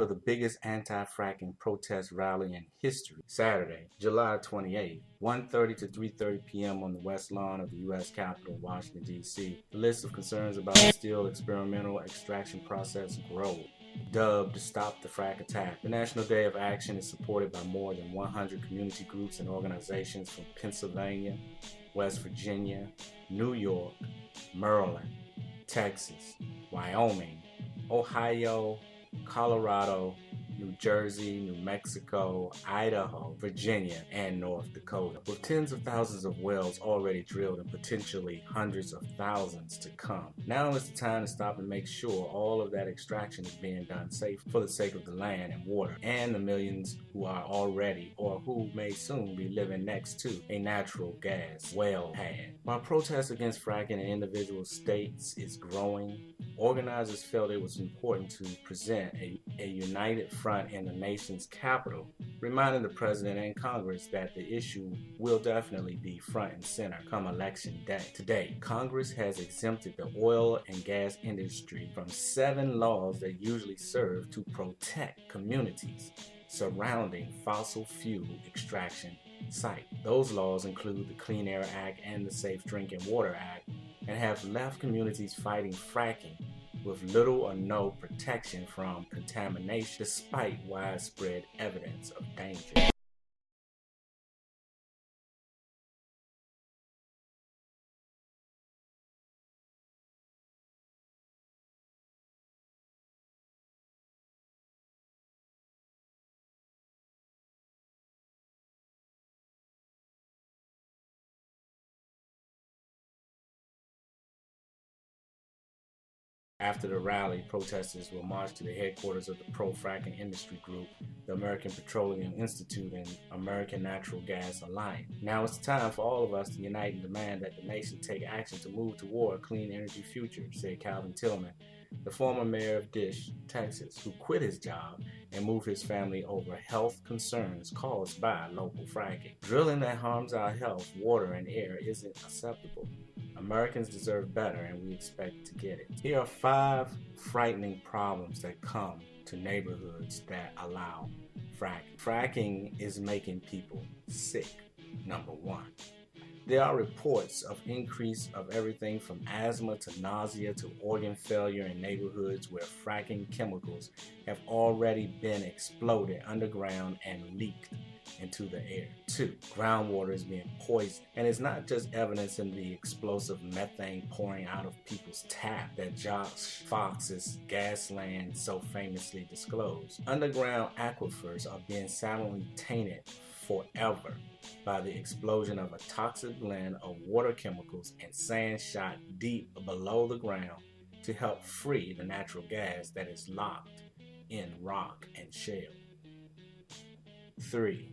the biggest anti-fracking protest rally in history, Saturday, July 28, 1:30 to 3:30 p.m. on the West Lawn of the U.S. Capitol, Washington, D.C. The list of concerns about the steel experimental extraction process grows. Dubbed to Stop the Frack Attack, the National Day of Action is supported by more than 100 community groups and organizations from Pennsylvania, West Virginia, New York, Maryland, Texas, Wyoming, Ohio, Colorado, New Jersey, New Mexico, Idaho, Virginia, and North Dakota. With tens of thousands of wells already drilled and potentially hundreds of thousands to come, now is the time to stop and make sure all of that extraction is being done safe for the sake of the land and water, and the millions who are already or who may soon be living next to a natural gas well pad. While protests against fracking in individual states is growing, organizers felt it was important to present a united front in the nation's capital, reminding the president and Congress that the issue will definitely be front and center come election day. Today, Congress has exempted the oil and gas industry from 7 laws that usually serve to protect communities surrounding fossil fuel extraction sites. Those laws include the Clean Air Act and the Safe Drinking Water Act, and have left communities fighting fracking with little or no protection from contamination despite widespread evidence of danger. After the rally, protesters will march to the headquarters of the pro-fracking industry group, the American Petroleum Institute and American Natural Gas Alliance. Now it's time for all of us to unite and demand that the nation take action to move toward a clean energy future, said Calvin Tillman, the former mayor of Dish, Texas, who quit his job and moved his family over health concerns caused by local fracking. Drilling that harms our health, water, and air isn't acceptable. Americans deserve better, and we expect to get it. Here are 5 frightening problems that come to neighborhoods that allow fracking. Fracking is making people sick. Number 1. There are reports of increase of everything from asthma to nausea to organ failure in neighborhoods where fracking chemicals have already been exploded underground and leaked into the air. 2. Groundwater is being poisoned, and it's not just evidence in the explosive methane pouring out of people's tap that Josh Fox's Gasland so famously disclosed. Underground aquifers are being silently tainted forever by the explosion of a toxic blend of water chemicals and sand shot deep below the ground to help free the natural gas that is locked in rock and shale. 3.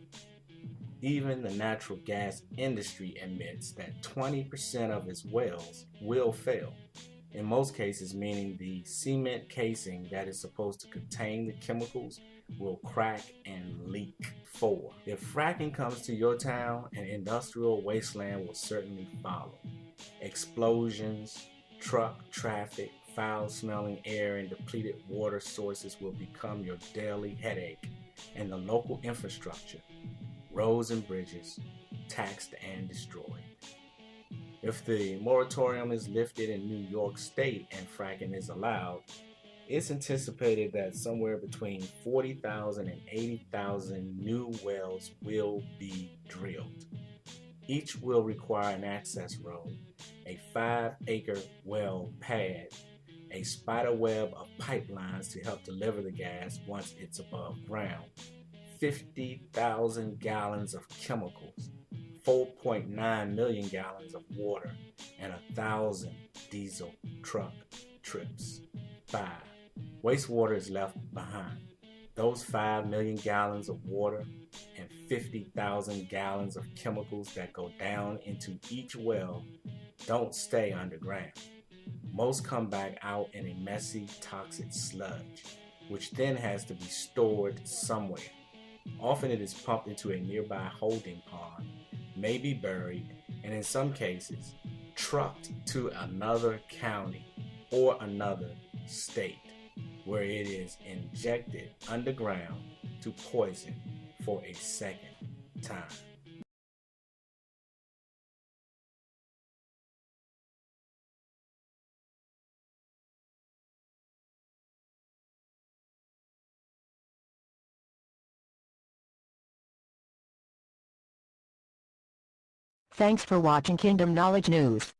Even the natural gas industry admits that 20% of its wells will fail, in most cases meaning the cement casing that is supposed to contain the chemicals will crack and leak. 4. If fracking comes to your town, an industrial wasteland will certainly follow. Explosions, truck traffic, foul-smelling air, and depleted water sources will become your daily headache, and the local infrastructure, roads and bridges, taxed and destroyed. If the moratorium is lifted in New York State and fracking is allowed, it's anticipated that somewhere between 40,000 and 80,000 new wells will be drilled. Each will require an access road, a 5-acre well pad, a spider web of pipelines to help deliver the gas once it's above ground, 50,000 gallons of chemicals, 4.9 million gallons of water, and 1,000 diesel truck trips. 5. Wastewater is left behind. Those 5 million gallons of water and 50,000 gallons of chemicals that go down into each well don't stay underground. Most come back out in a messy, toxic sludge, which then has to be stored somewhere. Often it is pumped into a nearby holding pond, may be buried, and in some cases, trucked to another county or another state. where it is injected underground to poison for a second time. Thanks for watching Kingdom Knowledge News.